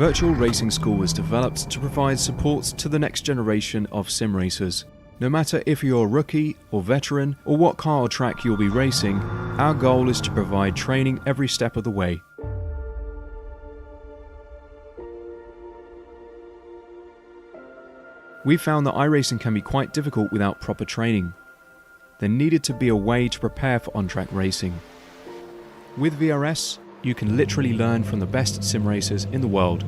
Virtual Racing School was developed to provide support to the next generation of sim racers. No matter if you're a rookie or veteran or what car or track you'll be racing, our goal is to provide training every step of the way. We found that iRacing can be quite difficult without proper training. there needed to be a way to prepare for on-track racing. With VRS, you can literally learn from the best sim racers in the world,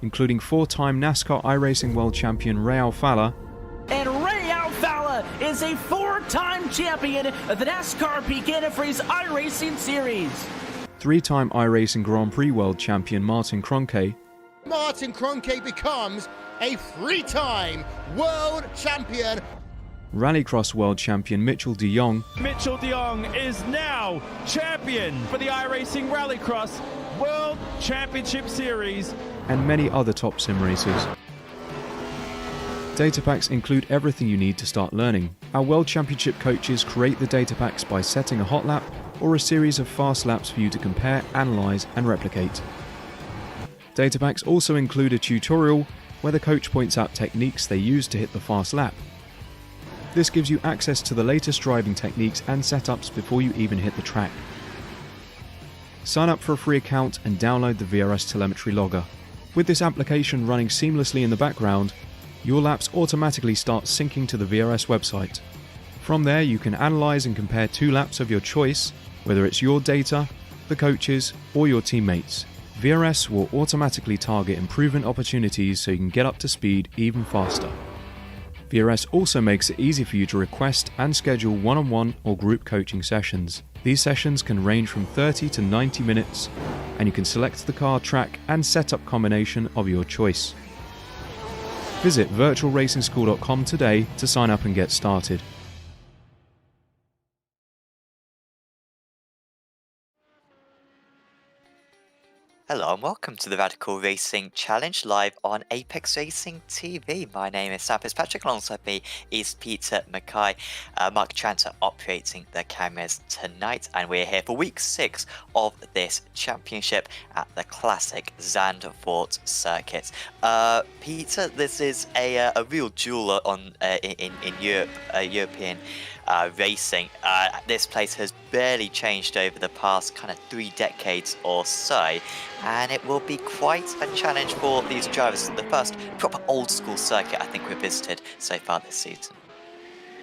including 4-time NASCAR iRacing World Champion Ray Alfalla. And Ray Alfalla is a 4-time champion of the NASCAR Peak Antifreeze iRacing Series. 3-time iRacing Grand Prix World Champion Martin Kroenke. Martin Kroenke becomes a 3-time world champion. Rallycross World Champion Mitchell de Jong. Mitchell de Jong is now champion for the iRacing Rallycross World Championship Series. And many other top sim racers. Data packs include everything you need to start learning. Our World Championship coaches create the data packs by setting a hot lap or a series of fast laps for you to compare, analyze, and replicate. Data packs also include a tutorial where the coach points out techniques they use to hit the fast lap. This gives you access to the latest driving techniques and setups before you even hit the track. Sign up for a free account and download the VRS telemetry logger. With this application running seamlessly in the background, your laps automatically start syncing to the VRS website. From there, you can analyze and compare 2 laps of your choice, whether it's your data, the coaches, or your teammates. VRS will automatically target improvement opportunities so you can get up to speed even faster. VRS also makes it easy for you to request and schedule one-on-one or group coaching sessions. These sessions can range from 30 to 90 minutes, and you can select the car, track, and setup combination of your choice. Visit virtualracingschool.com today to sign up and get started. Hello and welcome to the Radical Racing Challenge live on Apex Racing TV. My name is Sam Fitzpatrick, alongside me is Peter Mackay. Mark Tranter operating the cameras tonight, and we're here for week 6 of this championship at the classic Zandvoort circuit. Peter, this is a real jewel in Europe, European racing. This place has barely changed over the past kind of 3 decades or so, and it will be quite a challenge for these drivers. The first proper old school circuit I think we've visited so far this season.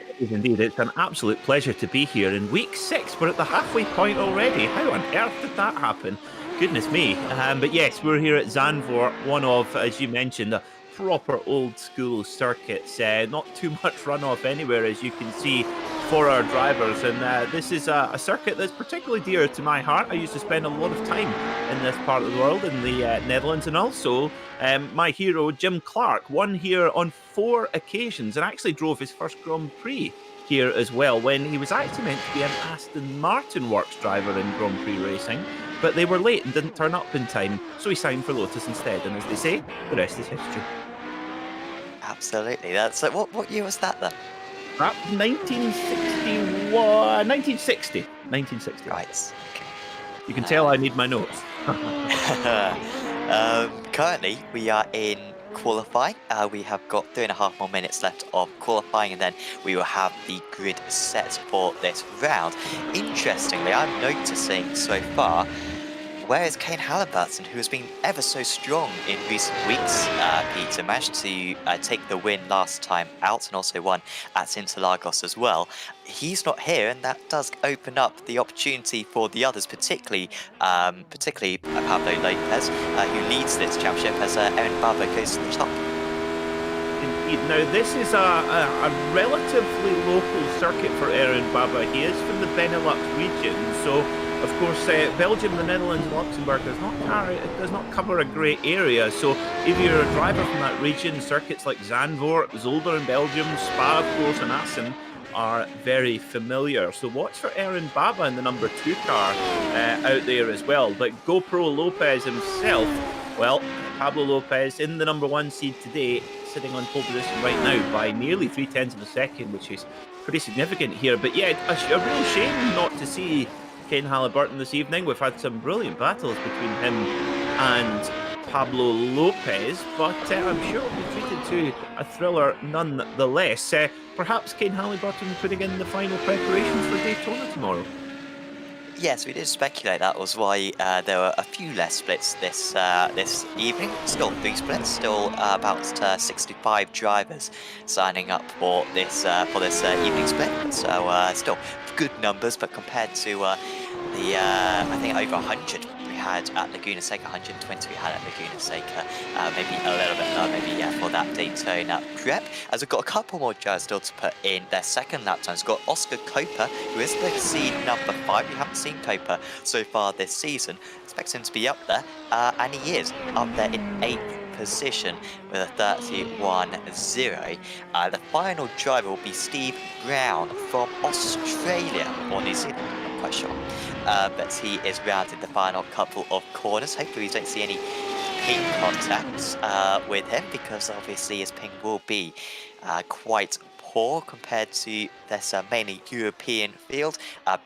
It is indeed. It's an absolute pleasure to be here in week 6. We're at the halfway point already. How on earth did that happen? Goodness me. But yes, we're here at Zandvoort, one of, as you mentioned, the proper old school circuits. Not too much runoff anywhere, as you can see, for our drivers, and this is a circuit that's particularly dear to my heart. I used to spend a lot of time in this part of the world, in the Netherlands, and also my hero Jim Clark won here on 4 occasions and actually drove his first Grand Prix here as well, when he was actually meant to be an Aston Martin works driver in Grand Prix racing, but they were late and didn't turn up in time, so he signed for Lotus instead, and as they say, the rest is history. Absolutely. That's what year was that then? 1960. Right. Okay. You can tell I need my notes. Currently, we are in qualifying. We have got 3.5 more minutes left of qualifying, and then we will have the grid set for this round. Interestingly, I'm noticing so far, whereas Kane Halliburton, who has been ever so strong in recent weeks, Peter, managed to take the win last time out and also won at Interlagos as well. He's not here, and that does open up the opportunity for the others, particularly Pablo Lopez, who leads this championship as Erin Barber goes to the top. Indeed. Now, this is a relatively local circuit for Erin Baba. He is from the Benelux region, so of course, Belgium, the Netherlands, and Luxembourg does not cover a great area. So if you're a driver from that region, circuits like Zandvoort, Zolder in Belgium, Spa, of course, and Assen are very familiar. So watch for Erin Baba in the number 2 car out there as well. But GoPro Lopez himself, well, Pablo Lopez in the number 1 seed today, sitting on pole position right now by nearly 0.3 of a second, which is pretty significant here. But yeah, a real shame not to see Kane Halliburton this evening. We've had some brilliant battles between him and Pablo Lopez, but I'm sure it'll be treated to a thriller nonetheless. Perhaps Kane Halliburton putting in the final preparations for Daytona tomorrow. Yes, we did speculate that was why there were a few less splits this evening. Still 3 splits, still about 65 drivers signing up for this evening split. So still good numbers, but compared to the I think over 100 we had at Laguna Seca, 120 we had at Laguna Seca, maybe a little bit lower, maybe for that Daytona prep. As we've got a couple more drivers still to put in their second lap times. We've got Oscar Coper, who is the seed number 5. We haven't seen Coper so far this season. Expect him to be up there, and he is up there in 8th position with a 31.0. The final driver will be Steve Brown from Australia or New Zealand, I'm not quite sure. But he is rounding the final couple of corners. Hopefully we don't see any ping contacts with him, because obviously his ping will be quite poor compared to this mainly European field.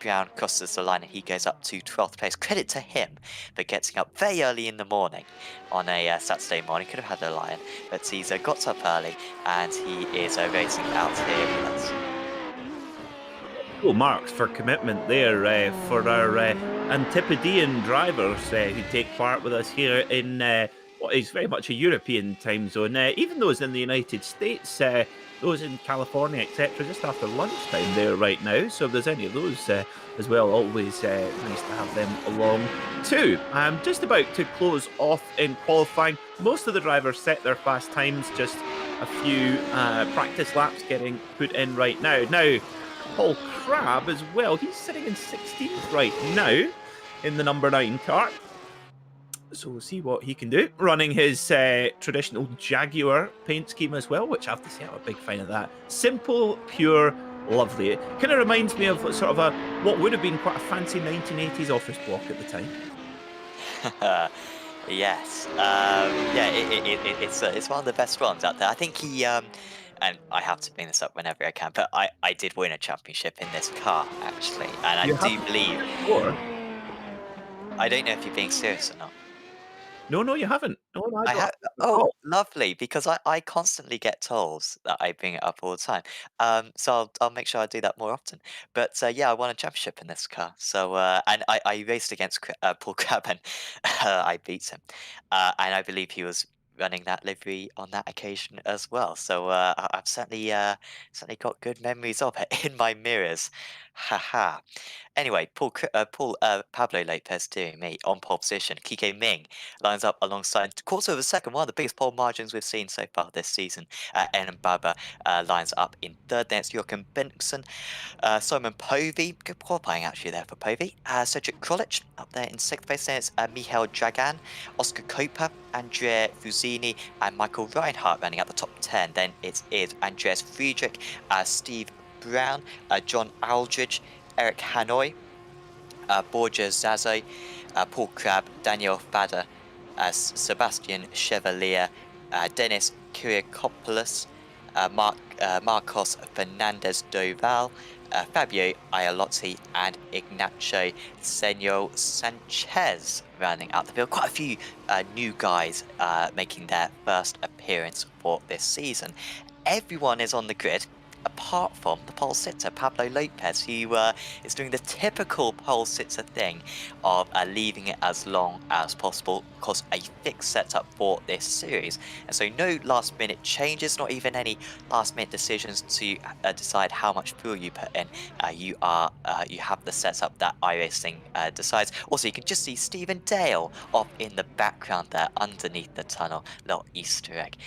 Brown crosses the line and he goes up to 12th place. Credit to him for getting up very early in the morning on a Saturday morning. Could have had a lion, but he's got up early and he is racing out here with us. Cool marks for commitment there for our Antipodean drivers who take part with us here in what is very much a European time zone. Even those in the United States, those in California, etc., just after lunchtime there right now. So if there's any of those as well, always nice to have them along too. Just about to close off in qualifying. Most of the drivers set their fast times, just a few practice laps getting put in right now. Now, Paul Crabb as well, he's sitting in 16th right now in the number 9 car. So we'll see what he can do. Running his traditional Jaguar paint scheme as well, which I have to say I'm a big fan of that. Simple, pure, lovely. It kind of reminds me of sort of what would have been quite a fancy 1980s office block at the time. Yes. It's one of the best ones out there. I think he and I have to bring this up whenever I can, but I did win a championship in this car actually, and I do believe. I don't know if you're being serious or not. No, you haven't. No, I have. Oh, lovely! Because I constantly get told that I bring it up all the time. So I'll make sure I do that more often. But yeah, I won a championship in this car. So and I raced against Paul Crabb and I beat him. And I believe he was running that livery on that occasion as well. So I've certainly got good memories of it in my mirrors. Haha. Anyway, Pablo Lopez doing me on pole position. Kike Ming lines up alongside quarter of a second, one of the biggest pole margins we've seen so far this season. Enan Baba lines up in 3rd. Then it's Joachim Benson, Simon Povey, good qualifying actually there for Povey. Cedric Krolich up there in 6th place. Then it's Michael Dragan, Oscar Coper, Andrea Fusini, and Michael Reinhardt running at the top 10. Then it is Andreas Friedrich, Steve Brown, John Aldridge, Eric Hanoi, Borja Zazo, Paul Crabb, Daniel Fadder, Sebastian Chevalier, Dennis Kyriakopoulos, Marcos Fernandez Doval, Fabio Ayalotti, and Ignacio Senor Sanchez running out the field. Quite a few new guys making their first appearance for this season. Everyone is on the grid, apart from the pole sitter, Pablo Lopez, who is doing the typical pole sitter thing of leaving it as long as possible, because a fixed setup for this series. And so no last minute changes, not even any last minute decisions to decide how much fuel you put in. You have the setup that iRacing decides. Also, you can just see Stephen Dale off in the background there underneath the tunnel. Little Easter egg.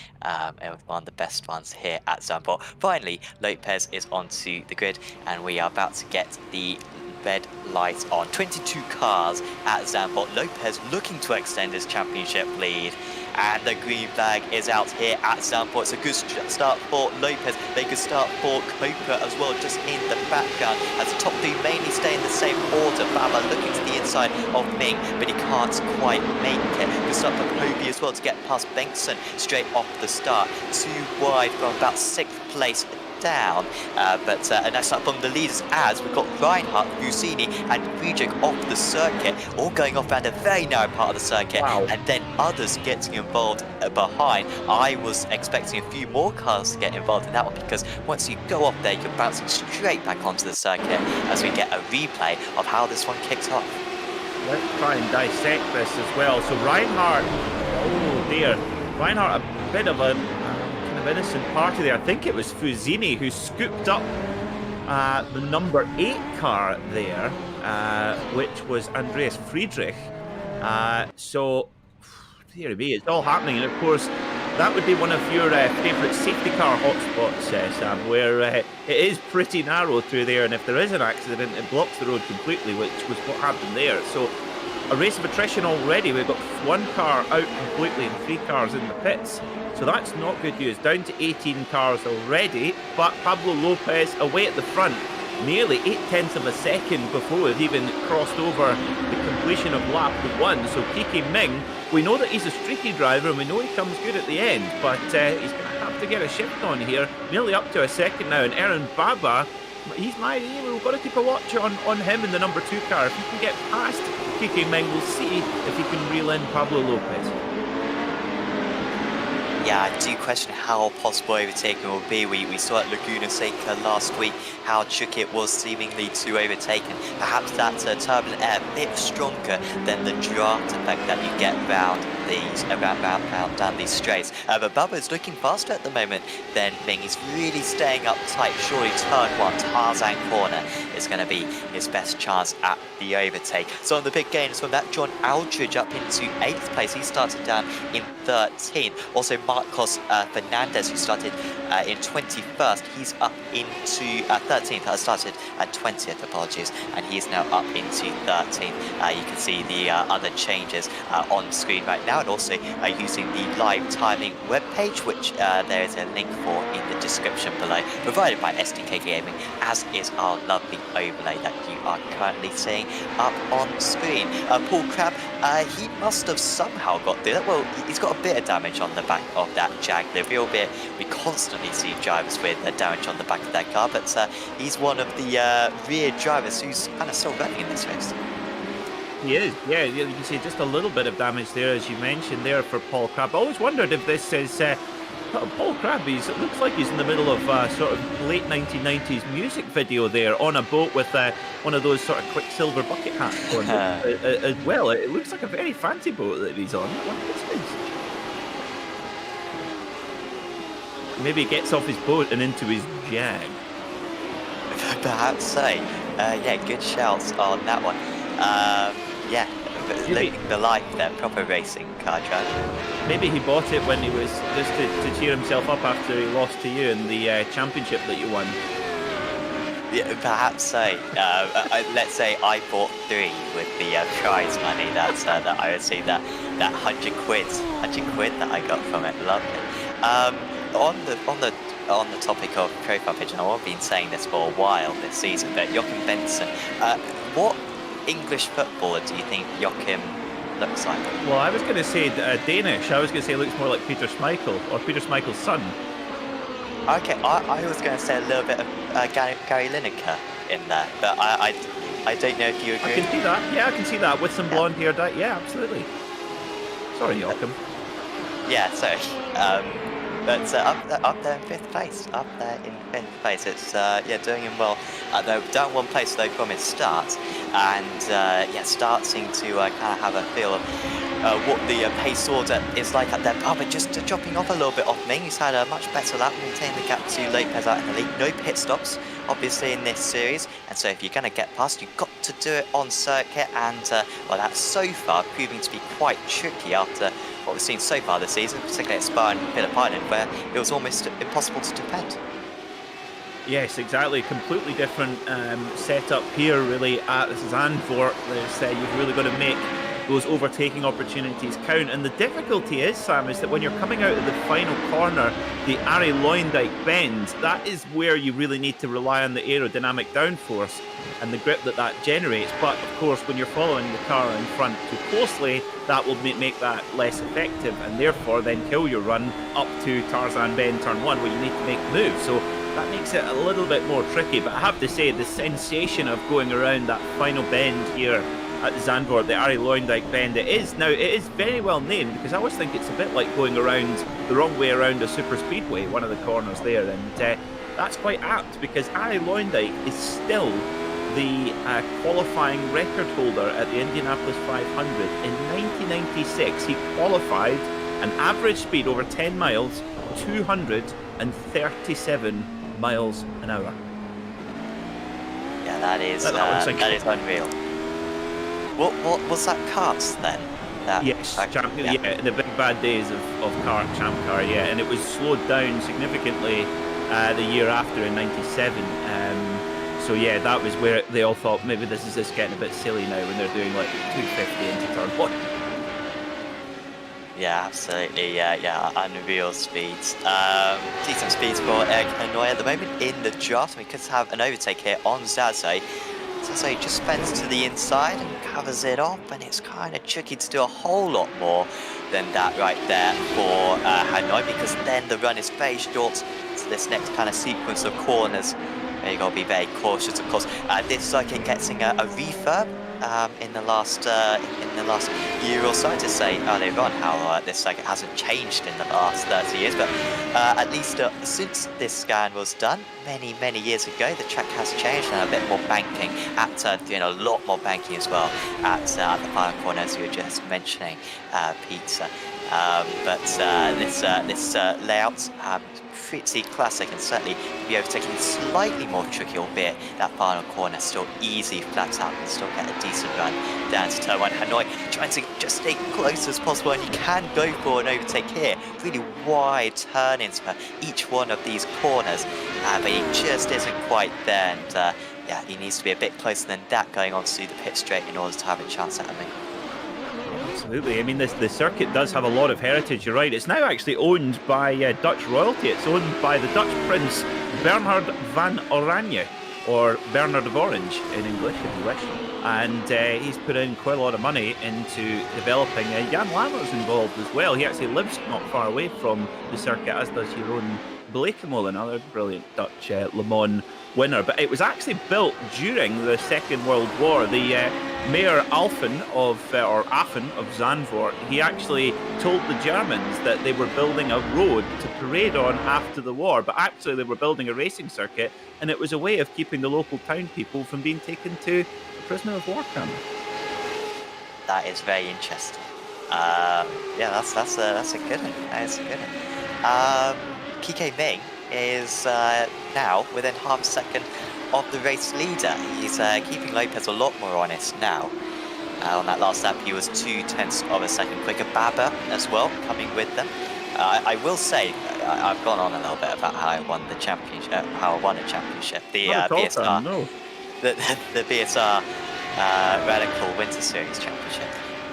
One of the best ones here at Zandvoort. Finally, Lopez is onto the grid and we are about to get the red light on. 22 cars at Zandvoort. Lopez looking to extend his championship lead. And the green flag is out here at Zandvoort. It's a good start for Lopez. They could start for Coper as well, just in the background, as the top 3 mainly stay in the same order. Baba looking to the inside of Ming, but he can't quite make it. Good start for Povey as well to get past Bengtson straight off the start. 2 wide from about 6th place down, but a nice start from the leaders, as we've got Reinhardt, Busini and Friedrich off the circuit, all going off around a very narrow part of the circuit. Wow. And then others getting involved behind. I was expecting a few more cars to get involved in that one, because once you go off there, you're bouncing straight back onto the circuit as we get a replay of how this one kicks off. Let's try and dissect this as well. So Reinhardt, oh dear, Reinhardt a bit of a kind of innocent party there. I think it was Fusini who scooped up the number 8 car there, which was Andreas Friedrich. So, dear me, it's all happening. And of course, that would be one of your favourite safety car hotspots, Sam, where it is pretty narrow through there, and if there is an accident, it blocks the road completely, which was what happened there. So, a race of attrition already. We've got 1 car out completely and 3 cars in the pits. So that's not good news. Down to 18 cars already, but Pablo Lopez away at the front, nearly 0.8 of a second before we've even crossed over the completion of lap 1. So Kiki Ming, we know that he's a streaky driver and we know he comes good at the end, but he's going to have to get a shift on here. Nearly up to a second now, and Aaron Baba, we've got to keep a watch on him in the number 2 car. If he can get past Kiki Ming, we'll see if he can reel in Pablo Lopez. Yeah, I do question how possible overtaking will be. We saw at Laguna Seca last week how tricky it was seemingly to overtake, and perhaps that turbulent air a bit stronger than the draft effect that you get around down these straights. But Bubba's looking faster at the moment than Ming. He's really staying up tight. Surely turn 1, Tarzan corner, is going to be his best chance at the overtake. So on the big gains from that, John Aldridge up into 8th place. He started down in 13th. Also Marcos Fernandez, who started in 21st, he's up into 13th. Started at 20th, apologies, and he's now up into 13th. You can see the other changes on screen right now, and also using the live timing webpage, which there is a link for in the description below, provided by SDK Gaming, as is our lovely overlay that you are currently seeing up on screen. Paul Crabb, he must have somehow got through that. Well, he's got a bit of damage on the back of that Jag livery, albeit we constantly see drivers with damage on the back of their car, but he's one of the rear drivers who's kind of still running in this race. He is, yeah, you can see just a little bit of damage there, as you mentioned there, for Paul Crabb. I always wondered if this is Paul Crabb. It looks like he's in the middle of sort of late 1990s music video there, on a boat with one of those sort of Quicksilver bucket hats on as well. It looks like a very fancy boat that he's on. What is this? Maybe he gets off his boat and into his Jag. Perhaps so. Yeah, good shouts on that one. Yeah, living the life there, proper racing car driver. Maybe he bought it when he was just to cheer himself up after he lost to you in the championship that you won. Yeah, perhaps so. Let's say I bought 3 with the prize money. That's that I received that 100 quid that I got from it. Lovely. On the topic of profile picture, I've been saying this for a while this season, but Joachim Benson, what English footballer do you think Joachim looks like? Well, I was going to say Danish. I was going to say he looks more like Peter Schmeichel, or Peter Schmeichel's son. Okay, I was going to say a little bit of Gary Lineker in there, but I don't know if you agree. I can see that. Yeah, I can see that with some blonde hair dye. Yeah, absolutely. Sorry, Joachim. Yeah, sorry. But up there in 5th place. Up there in 5th place. It's doing him well. They're down 1 place though from his start, and starting to kind of have a feel of what the pace order is like up there. But just dropping off a little bit off Ming. He's had a much better lap, maintaining the gap to Lopez out in the lead. No pit stops, obviously, in this series, and so if you're going to get past, you've got to do it on circuit, and that's so far proving to be quite tricky after what we've seen so far this season, particularly at Spa and Phillip Island, where it was almost impossible to defend. Yes, exactly. Completely different setup here, really, at Zandvoort. You've really got to make those overtaking opportunities count. And the difficulty is, Sam, is that when you're coming out of the final corner, the Arie Luijendijk bend, that is where you really need to rely on the aerodynamic downforce and the grip that generates. But, of course, when you're following the car in front too closely, that will make that less effective, and therefore then kill your run up to Tarzan Bend Turn 1, where you need to make the move. So that makes it a little bit more tricky. But I have to say, the sensation of going around that final bend here at Zandvoort, the Arie Luijendijk bend. It is very well named, because I always think it's a bit like going around the wrong way around a super speedway, one of the corners there, and that's quite apt, because Arie Luijendijk is still the qualifying record holder at the Indianapolis 500. In 1996, he qualified an average speed over 10 miles, 237 miles an hour. Yeah, that is unreal. What was that karts then? Yes, in the big bad days of kart, Champ Car, yeah, and it was slowed down significantly the year after in '97. So yeah, that was where they all thought maybe this is just getting a bit silly now when they're doing like 250 into turn 1. Yeah, absolutely. Yeah, unreal speeds. Decent speeds for Eric Hanoi at the moment in the draft. We could have an overtake here on Zazo. Zazo just spends to the inside and covers it off, and it's kind of tricky to do a whole lot more than that right there for Hanoi, because then the run is very short to this next kind of sequence of corners. You got to be very cautious, of course. This circuit getting a refurb in the last year or so, to say earlier on how this circuit hasn't changed in the last 30 years, but at least since this scan was done many years ago, the track has changed and a bit more banking at turn 3, and a lot more banking as well at the final corner, as you were just mentioning, Peter. But this layout pretty classic, and certainly be overtaking slightly more tricky, albeit that final corner still easy flat out and still get a decent run down to turn 1. Hanoi trying to just stay close as possible, and you can go for an overtake here. Really wide turn-ins for each one of these corners, but he just isn't quite there, and yeah, he needs to be a bit closer than that going on to the pit straight in order to have a chance at him. Absolutely. I mean, the circuit does have a lot of heritage. You're right. It's now actually owned by Dutch royalty. It's owned by the Dutch Prince Bernhard van Oranje, or Bernard of Orange in English, if you wish. And he's put in quite a lot of money into developing. Jan Lammers involved as well. He actually lives not far away from the circuit, as does Jeroen Blekemolen, another brilliant Dutch Le Mans winner. But it was actually built during the Second World War. The Mayor Affen of Zandvoort, he actually told the Germans that they were building a road to parade on after the war, but actually they were building a racing circuit, and it was a way of keeping the local town people from being taken to a prisoner of war camp. That is very interesting. Yeah, that's a good one. That's a good one. Kike Ming is now within half a second of the race leader. He's keeping Lopez a lot more honest now. On that last lap, he was 0.2 of a second quicker. Baba as well coming with them. I will say, I've gone on a little bit about how I won the championship, how I won a championship. The BSR, the BSR Radical Winter Series Championship,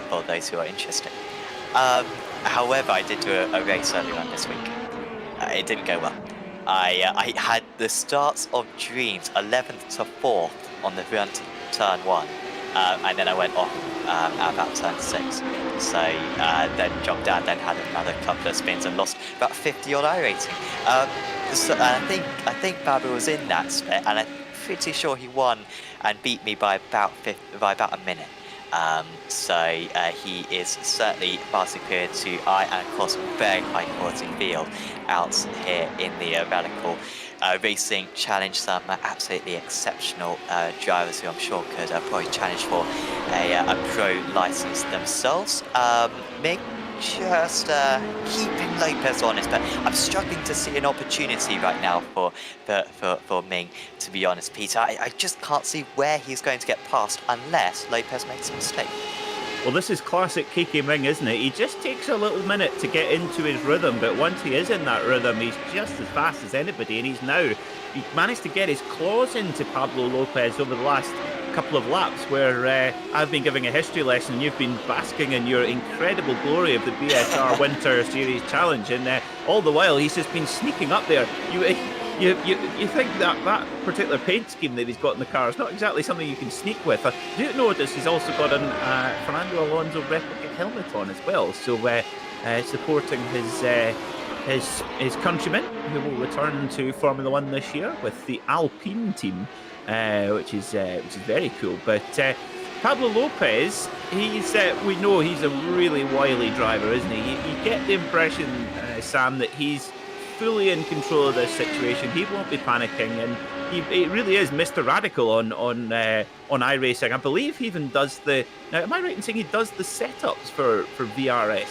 for those who are interested. However, I did do a race earlier on this week. It didn't go well. I had the starts of dreams, 11th to 4th on the run to turn 1, and then I went off at about turn 6. So then dropped down, then had another couple of spins and lost about 50 on iRacing. So I think Baba was in that split, and I'm pretty sure he won and beat me by about a minute. So he is certainly far superior to I, and of course very high quality field out here in the Radical Racing Challenge. Some absolutely exceptional drivers who I'm sure could probably challenge for a pro license themselves. Mig just keeping Lopez honest, but I'm struggling to see an opportunity right now for Ming, to be honest, Peter. I just can't see where he's going to get past unless Lopez makes a mistake. Well, this is classic Kike Ming, isn't it? He just takes a little minute to get into his rhythm, but once he is in that rhythm, he's just as fast as anybody, and he managed to get his claws into Pablo Lopez over the last couple of laps, where I've been giving a history lesson and you've been basking in your incredible glory of the BSR Winter Series Challenge, and all the while he's just been sneaking up there. You think that particular paint scheme that he's got in the car is not exactly something you can sneak with. I do notice he's also got a Fernando Alonso replica helmet on as well, so supporting his countrymen, who will return to Formula One this year with the Alpine team, which is very cool. But Pablo Lopez, we know he's a really wily driver, isn't he? You get the impression, Sam, that he's fully in control of this situation. He won't be panicking, and he really is Mr. Radical on iRacing. I believe he even does the. Now, am I right in saying he does the setups for VRS?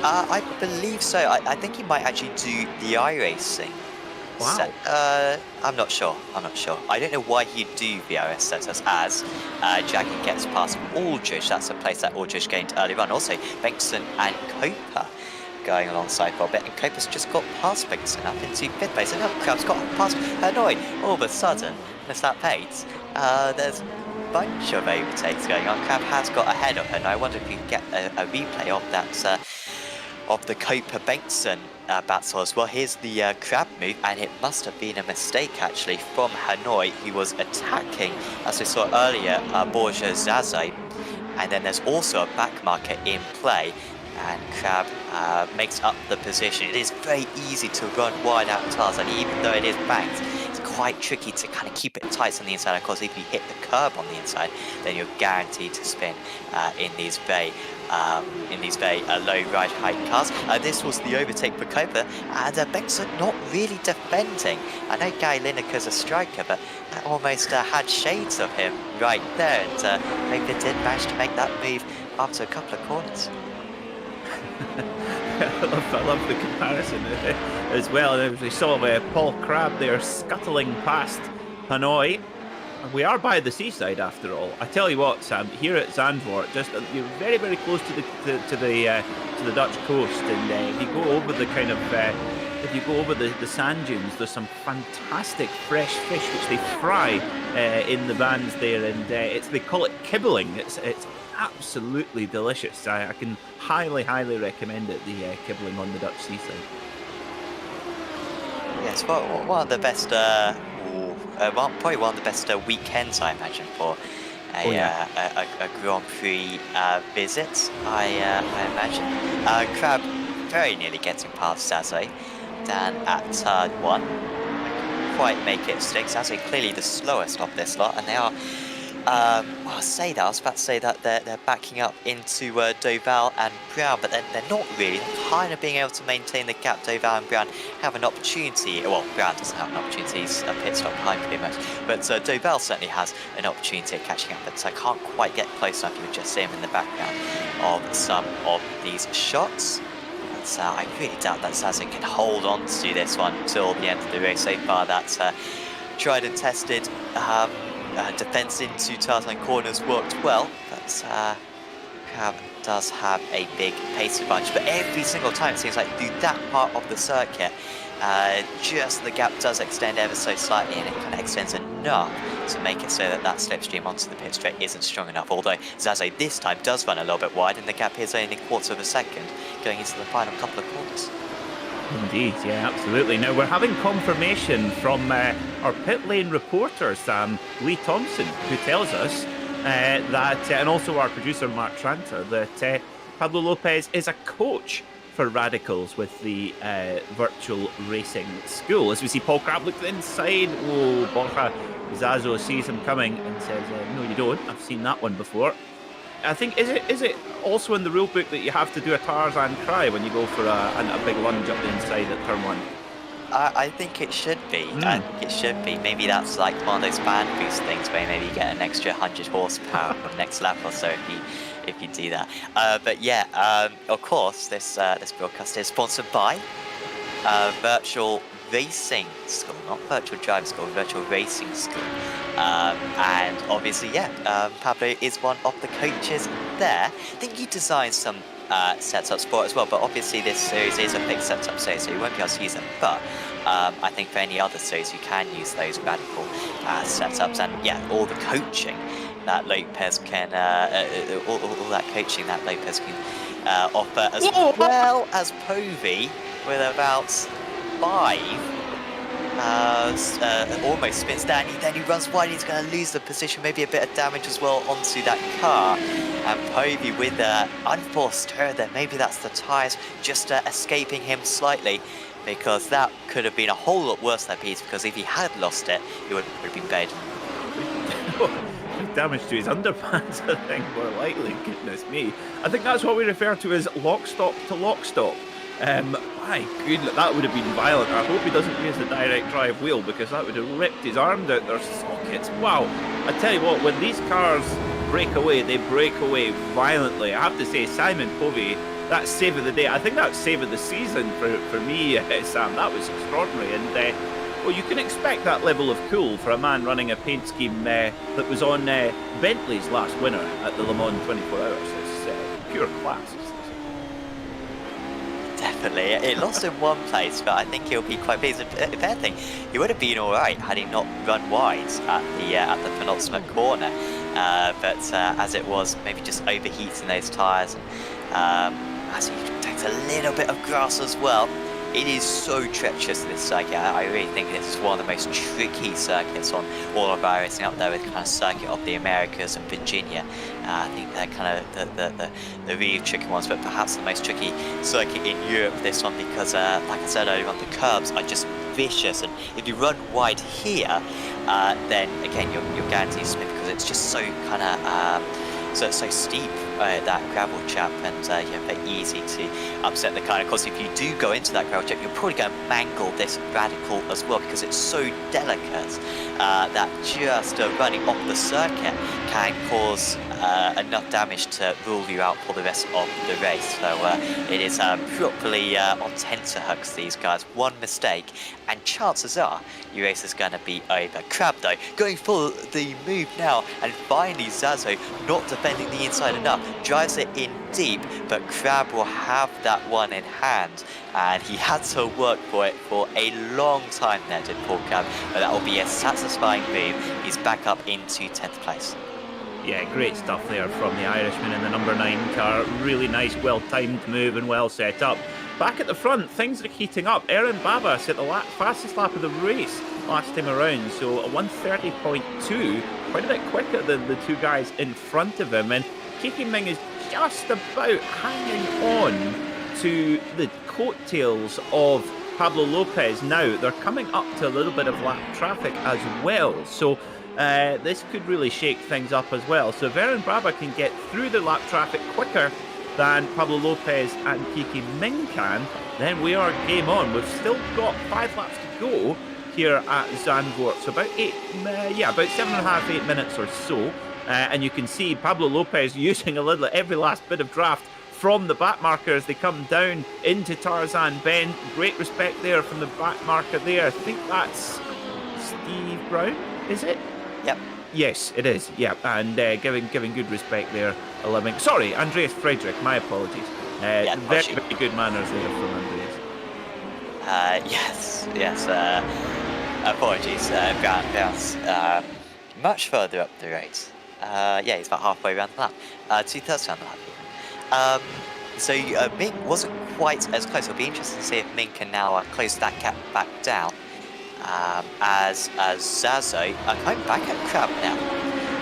I believe so. I think he might actually do the iRacing. Wow. I'm not sure. I don't know why he'd do VRS setups as Jagging gets past Aldridge. That's a place that Aldridge gained earlier on. Also, Bengtson and Coper going alongside for a bit, and Coper's just got past Bengtson up into 5th place, and now Crab's got past Hanoi. All of a sudden, there's that pace. There's a bunch of overtakes going on. Crab has got ahead of her, and I wonder if you can get a replay of that, of the Coper-Bengtson battle as well. Here's the Crab move, and it must have been a mistake actually from Hanoi, who was attacking, as we saw earlier, Borja Zaze, and then there's also a back marker in play, and Crab makes up the position. It is very easy to run wide out tires, and even though it is banked, it's quite tricky to kind of keep it tight on the inside. Of course, if you hit the curb on the inside, then you're guaranteed to spin in these very low ride height cars. This was the overtake for Coper, and Bengtson not really defending. I know Guy Lineker's a striker, but that almost had shades of him right there, and Coper did manage to make that move after a couple of corners. I love the comparison as well. We saw Paul Crab there scuttling past Hanoi. We are by the seaside after all. I tell you what, Sam, here at Zandvoort, just you're very, very close to the Dutch coast, and if you go over the kind of the sand dunes, there's some fantastic fresh fish which they fry in the vans there, and they call it kibbling. It's absolutely delicious. I can highly recommend it, the kibbling on the Dutch seaside. Yes, well, one of the best, probably one of the best weekends, I imagine, for a Grand Prix visit, I imagine. Crab very nearly getting past Zaze, then at turn 1. Quite make it stick. Zaze clearly the slowest of this lot, and they are I was about to say that they're backing up into Doval and Brown, but they're not really. They're kind of being able to maintain the gap. Doval and Brown have an opportunity. Well, Brown doesn't have an opportunity. He's a pit stop behind pretty much. But Doval certainly has an opportunity at catching up, but I can't quite get close enough. You would just see him in the background of some of these shots. But I really doubt that Zaze can hold on to this one till the end of the race. So far, that's tried and tested. Defense into tartan corners worked well, but Crab does have a big pace advantage. But every single time, it seems like through that part of the circuit, just the gap does extend ever so slightly, and it kind of extends enough to make it so that that slipstream onto the pit straight isn't strong enough. Although Zaze this time does run a little bit wide, and the gap is only a quarter of a second going into the final couple of corners. Indeed, yeah, absolutely. Now we're having confirmation from our pit lane reporter, Sam, Lee Thompson, who tells us that, and also our producer, Mark Tranter, that Pablo Lopez is a coach for Radicals with the virtual racing school. As we see Paul Crab look inside, oh, Borja Zazo sees him coming and says, no, you don't. I've seen that one before. I think, is it also in the rule book that you have to do a Tarzan cry when you go for a big lunge up the inside at turn 1? I think it should be. I think it should be. Maybe that's like one of those band boost things where maybe you get an extra 100 horsepower on the next lap or so if you do that. But yeah, of course, this broadcast is sponsored by Virtual Racing School, not Virtual Driving School, Virtual Racing School. And obviously, Pablo is one of the coaches there. I think he designed some setups for it as well, but obviously this series is a big setup series, so you won't be able to use them. But I think for any other series, you can use those radical setups, and yeah, all the coaching that Lopez can, all that coaching that Lopez can offer, as well as Povey with about 5. Almost spins down, then he runs wide, he's going to lose the position, maybe a bit of damage as well onto that car, and Povey with an unforced error there, maybe that's the tyres just escaping him slightly, because that could have been a whole lot worse, that piece, because if he had lost it, he would have been buried. damage to his underpants, I think, more likely. Goodness me. I think that's what we refer to as lock stop to lock stop. My goodness, that would have been violent. I hope he doesn't use the direct drive wheel, because that would have ripped his arms out their sockets. Wow. I tell you what, when these cars break away, they break away violently. I have to say, Simon Povey, that's save of the day. I think that's save of the season for me, Sam. That was extraordinary. And well, you can expect that level of cool for a man running a paint scheme that was on Bentley's last winner at the Le Mans 24 Hours. It's pure class. Definitely. It lost in one place, but I think he'll be quite pleased. If anything, he would have been all right had he not run wide at the penultimate corner. But as it was, maybe just overheating those tyres, and as he takes a little bit of grass as well. It is so treacherous, this circuit. I really think this is one of the most tricky circuits on all of iRacing, up there with kind of circuit of the Americas and Virginia. I think they're kind of the really tricky ones, but perhaps the most tricky circuit in Europe, this one, because like I said earlier on, the curbs are just vicious, and if you run wide here, then again you're guaranteed to spin, because it's just so kind of so steep, that gravel trap, and very easy to upset the car. And of course, if you do go into that gravel trap, you're probably going to mangle this radical as well, because it's so delicate that just running off the circuit can cause enough damage to rule you out for the rest of the race. So it is properly on tenterhooks, these guys. One mistake and chances are your race is going to be over. Crab though going for the move now, and finally Zazo not defending the inside enough, drives it in deep, but Crab will have that one in hand, and he had to work for it for a long time there, did Paul Crab, but that will be a satisfying move. He's back up into 10th place. Yeah, great stuff there from the Irishman in the number 9 car. Really nice, well-timed move and well set up. Back at the front, things are heating up. Aaron Babas at the fastest lap of the race last time around, so a 1:30.2, quite a bit quicker than the two guys in front of him. And Kiki Ming is just about hanging on to the coattails of Pablo Lopez now. They're coming up to a little bit of lap traffic as well, so this could really shake things up as well. So if Aaron Braba can get through the lap traffic quicker than Pablo Lopez and Kiki Ming can, then we are game on. We've still got 5 laps to go here at Zandvoort, so about 7.5, 8 minutes or so. And you can see Pablo Lopez using every last bit of draft from the back marker as they come down into Tarzan Bend. Great respect there from the back marker there. I think that's Steve Brown, is it? Yep. Yes, it is. Yeah, and giving good respect there. Sorry, Andreas Frederick. My apologies. Very good manners there from Andreas. Yes. Apologies. Brown's much further up the race. He's about halfway around the lap. 2/3 around the lap. So Ming wasn't quite as close. It'll be interesting to see if Ming can now close that gap back down. As Zazo coming back at Crab now.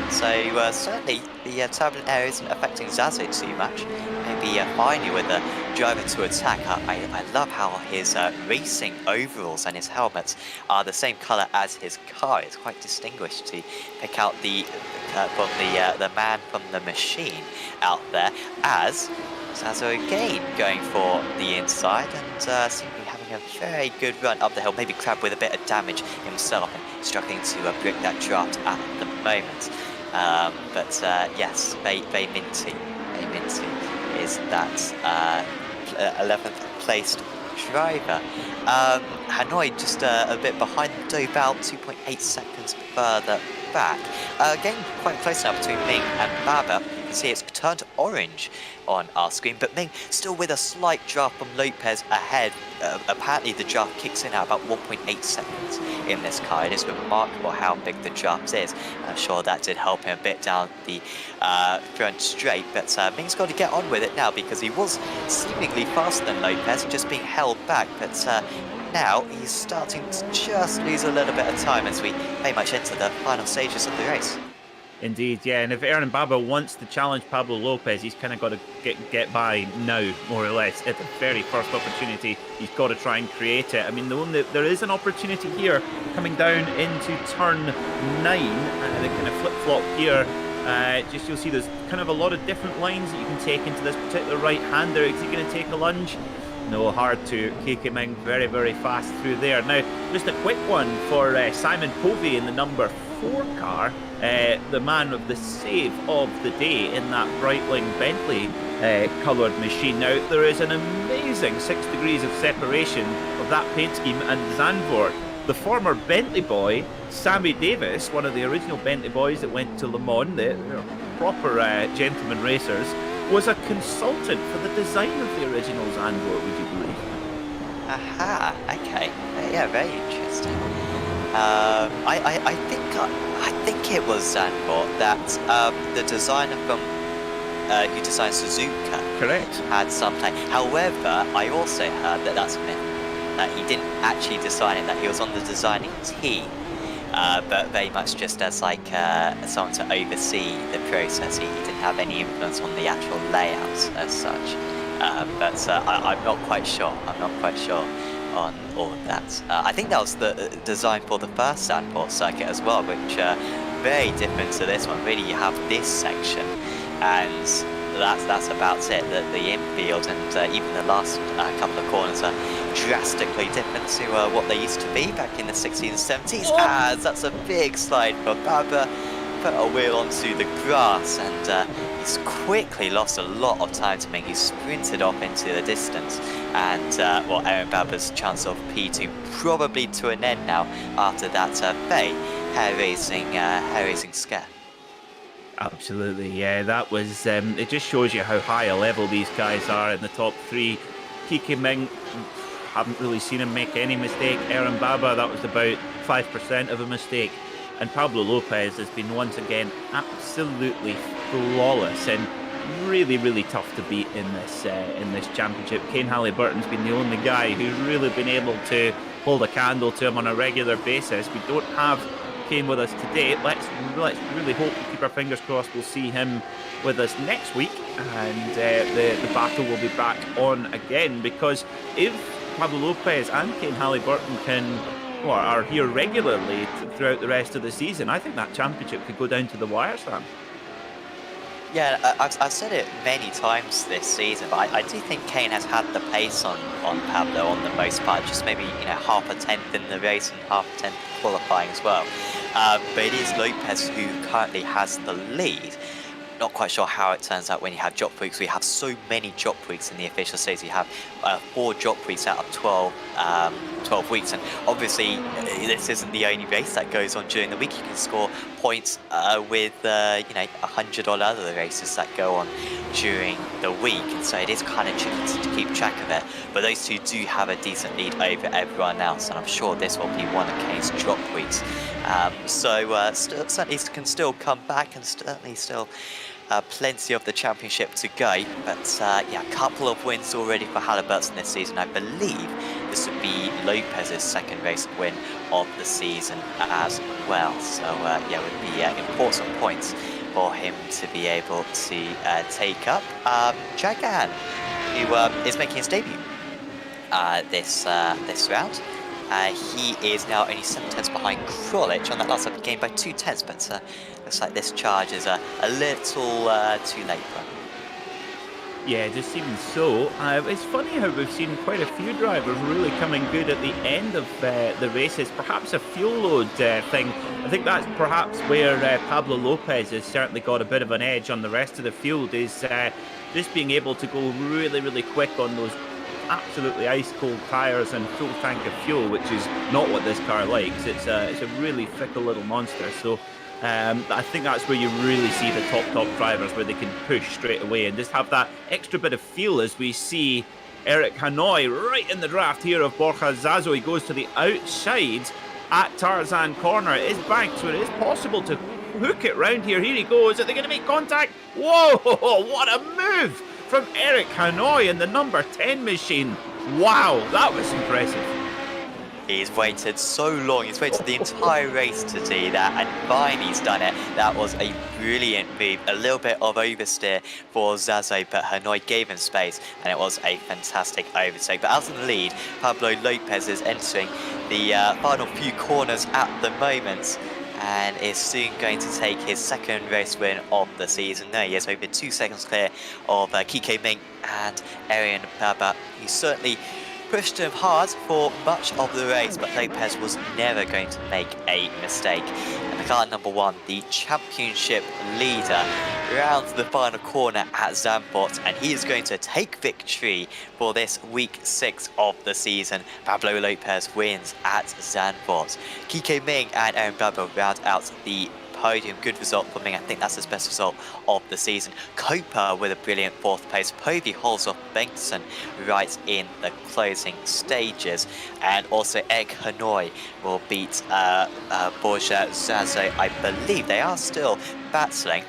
So certainly the turbulent area isn't affecting Zazo too much. Maybe finally with the driver to attack. I love how his racing overalls and his helmets are the same colour as his car. It's quite distinguished to pick out the man from the machine out there, as Zazo again going for the inside and seemingly having a very good run up the hill. Maybe Crab with a bit of damage himself and struggling to break that draft at the moment. Yes, Bay Minty is that 11th placed driver. Hanoi just a bit behind Doval, 2.8 seconds further back. Getting quite close now between Ming and Baba. You can see it's turned orange on our screen, but Ming still with a slight draft from Lopez ahead. Apparently the draft kicks in at about 1.8 seconds in this car. It is remarkable how big the draft is. I'm sure that did help him a bit down the front straight, but Ming's got to get on with it now, because he was seemingly faster than Lopez, just being held back, but now he's starting to just lose a little bit of time as we very much enter the final stages of the race. Indeed, yeah. And if Aaron Baba wants to challenge Pablo Lopez, he's kind of got to get by now, more or less. At the very first opportunity, he's got to try and create it. I mean, there is an opportunity here coming down into turn 9, and they kind of flip-flop here. Just you'll see there's kind of a lot of different lines that you can take into this particular right-hander. Is he going to take a lunge? No, hard to. Keke Ming very, very fast through there. Now, just a quick one for Simon Povey in the number 4 car, the man of the save of the day in that Breitling Bentley coloured machine. Now, there is an amazing 6 degrees of separation of that paint scheme and Zandvoort. The former Bentley boy, Sammy Davis, one of the original Bentley boys that went to Le Mans, they're proper gentleman racers, was a consultant for the design of the original Zandvoort, would you believe? Aha, okay. Yeah, very interesting. I think it was Zandvoort that the designer from who designed Suzuka Correct. had some play. However, I also heard that that's a myth. That he didn't actually design it, that he was on the designing team, but very much just as like someone to oversee the process. He didn't have any influence on the actual layouts as such. But I'm not quite sure. I'm not quite sure on all of that. I think that was the design for the first Zandvoort circuit as well, which very different to this one. Really, you have this section, and that's about it. The infield and even the last couple of corners are drastically different to what they used to be back in the 60s and 70s. As that's a big slide for Baba. Put a wheel onto the grass, and he's quickly lost a lot of time to Ming. He sprinted off into the distance, and well, Aaron Baba's chance of P2 probably to an end now after that very hair raising scare. Absolutely, yeah. That was. It just shows you how high a level these guys are in the top 3. Keke Ming, haven't really seen him make any mistake. Aaron Baba, that was about 5% of a mistake. And Pablo Lopez has been once again absolutely flawless and really, really tough to beat in this championship. Kane Halliburton's been the only guy who's really been able to hold a candle to him on a regular basis. We don't have Kane with us today. Let's really hope, keep our fingers crossed, we'll see him with us next week, and the battle will be back on again, because if Pablo Lopez and Kane Halliburton are here regularly throughout the rest of the season, I think that championship could go down to the wire, Sam. Yeah, I've said it many times this season, but I do think Kane has had the pace on Pablo on the most part. Just maybe half a tenth in the race and half a tenth qualifying as well. But it is Lopez who currently has the lead. Not quite sure how it turns out when you have job weeks. We have so many job weeks in the official series. You have 4 job weeks out of 12 weeks, and obviously this isn't the only race that goes on during the week. You can score points with 100 odd other races that go on during the week, and so it is kind of tricky to keep track of it. But those two do have a decent lead over everyone else, and I'm sure this will be one of Kane's drop weeks. Certainly can still come back, and certainly still plenty of the championship to go. But yeah, a couple of wins already for Halliburton this season. I believe this would be Lopez's second race win of the season as well. So yeah, it would be important points for him to be able to take up. Jagan, who is making his debut this round. He is now only 7 tenths behind Krolic on that last up game by 2 tenths, but looks like this charge is a little too late for him. Yeah, just seems so. It's funny how we've seen quite a few drivers really coming good at the end of the races. Perhaps a fuel load thing. I think that's perhaps where Pablo Lopez has certainly got a bit of an edge on the rest of the field, is just being able to go really, really quick on those absolutely ice cold tyres and full tank of fuel, which is not what this car likes. It's a really fickle little monster. So I think that's where you really see the top drivers, where they can push straight away and just have that extra bit of feel, as we see Eric Hanoi right in the draft here of Borja Zazo. He goes to the outside at Tarzan corner. It is banked, so it is possible to hook it round here. Here he goes. Are they going to make contact? Whoa, what a move from Eric Hanoi in the number 10 machine. Wow, that was impressive. He's waited so long. He's waited the entire race to do that, and finally he's done it. That was a brilliant move. A little bit of oversteer for Zazo, but Hanoi gave him space, and it was a fantastic overtake. But out in the lead, Pablo Lopez is entering the final few corners at the moment, and is soon going to take his second race win of the season. No, he is over 2 seconds clear of Kike Ming and Arian Baba. He certainly pushed him hard for much of the race, but Lopez was never going to make a mistake. And the car number 1, the championship leader, rounds the final corner at Zandvoort, and he is going to take victory for this week 6 of the season. Pablo Lopez wins at Zandvoort. Kike Ming and Aaron Bubba round out the podium. Good result for Ming. I think that's his best result of the season. Copa with a brilliant 4th place. Povey holds off Bengtson right in the closing stages. And also Egg Hanoi will beat Borja Zazo. I believe they are still battling.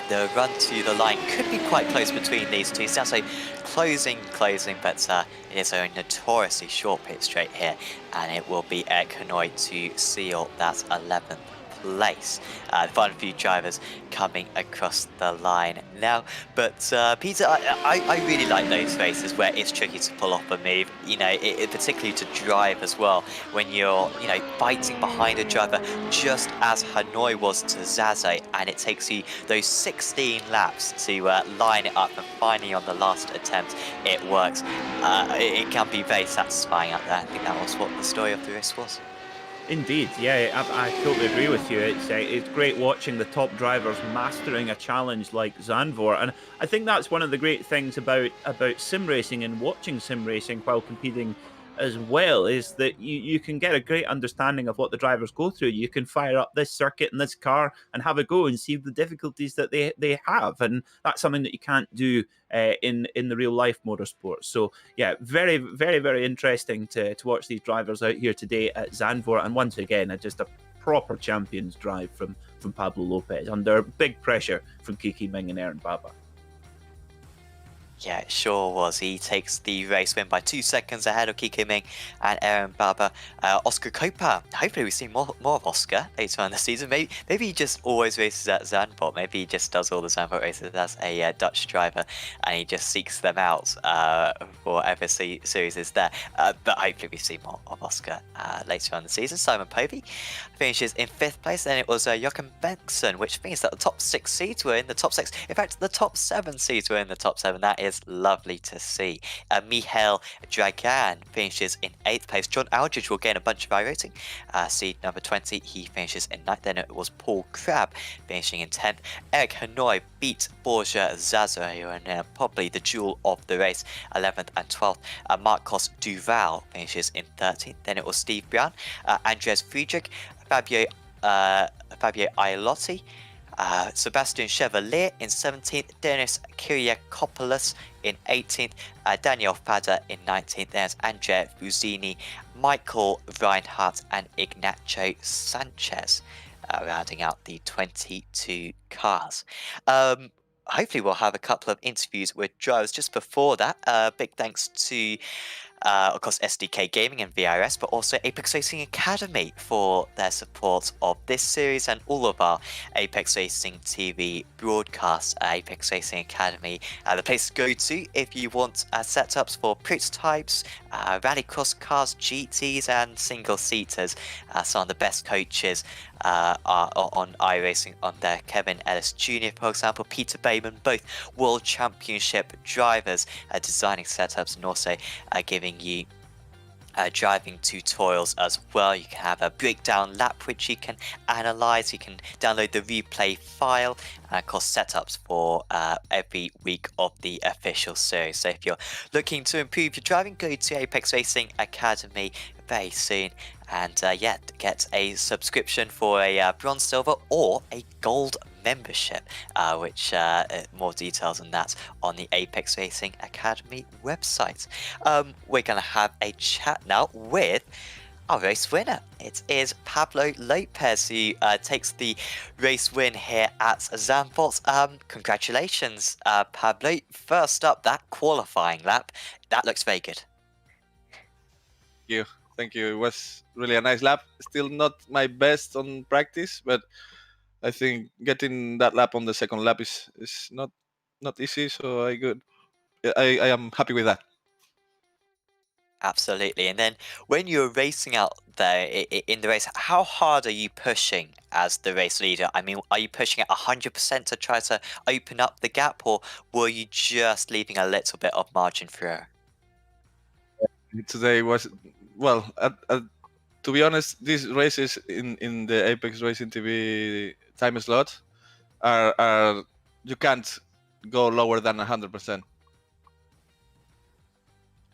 The run to the line could be quite close between these two. Zazo closing, but it is a notoriously short pit straight here, and it will be Egg Hanoi to seal that 11th place. The final few drivers coming across the line now. But Peter, I really like those races where it's tricky to pull off a move, particularly to drive as well, when you're, fighting behind a driver, just as Hanoi was to Zazo, and it takes you those 16 laps to line it up, and finally on the last attempt it works. It can be very satisfying out there. I think that was what the story of the race was. Indeed, yeah, I totally agree with you. It's great watching the top drivers mastering a challenge like Zandvoort, and I think that's one of the great things about sim racing and watching sim racing while competing as well, is that you can get a great understanding of what the drivers go through. You can fire up this circuit and this car and have a go and see the difficulties that they have, and that's something that you can't do in the real life motorsport. So yeah, very, very, very interesting to watch these drivers out here today at Zandvoort, and once again just a proper champions drive from Pablo Lopez under big pressure from Kike Ming and Aaron Baba. Yeah, it sure was. He takes the race win by 2 seconds ahead of Kike Ming and Aaron Baba. Oscar Copa, hopefully we see more of Oscar later on in the season. Maybe he just always races at Zandvoort. Maybe he just does all the Zandvoort races as a Dutch driver, and he just seeks them out for whatever series is there. But hopefully we see more of Oscar later on in the season. Simon Povey finishes in 5th place. Then it was Joachim Bengtson, which means that the top 6 seeds were in the top 6. In fact, the top 7 seeds were in the top 7. That is lovely to see. Michael Dragan finishes in 8th place. John Aldridge will gain a bunch of iRacing. Seed number 20, he finishes in 9th. Then it was Paul Crabb finishing in 10th. Eric Hanoi beat Borja Zazo, and probably the jewel of the race, 11th and 12th. Marcos Duval finishes in 13th. Then it was Steve Brown, Andres Friedrich, Fabio Ailotti, Sebastian Chevalier in 17th, Dennis Kyriakopoulos in 18th, Daniel Fada in 19th, there's Andrea Fusini, Michael Reinhardt and Ignacio Sanchez rounding out the 22 cars. Hopefully we'll have a couple of interviews with drivers. Just before that, big thanks to of course SDK Gaming and VRS, but also Apex Racing Academy for their support of this series and all of our Apex Racing TV broadcasts. Apex Racing Academy, the place to go to if you want setups for prototypes, rallycross cars, GTs and single-seaters. Some of the best coaches are on iRacing on there. Kevin Ellis Jr., for example, Peter Bayman, both World Championship drivers, designing setups and also giving you driving tutorials as well. You can have a breakdown lap which you can analyze. You can download the replay file, and of course setups for every week of the official series. So if you're looking to improve your driving, go to Apex Racing Academy very soon, and get a subscription for a bronze, silver or a gold membership, which more details on that on the Apex Racing Academy website. We're going to have a chat now with our race winner. It is Pablo Lopez who takes the race win here at Zandvoort. Congratulations, Pablo. First up, that qualifying lap, that looks very good. You. Thank you. It was really a nice lap. Still not my best on practice, but I think getting that lap on the second lap is not easy. So I am happy with that. Absolutely. And then when you're racing out there in the race, how hard are you pushing as the race leader? I mean, are you pushing at 100% to try to open up the gap, or were you just leaving a little bit of margin for error? Today was to be honest, these races in the Apex Racing TV time slot are you can't go lower than 100%.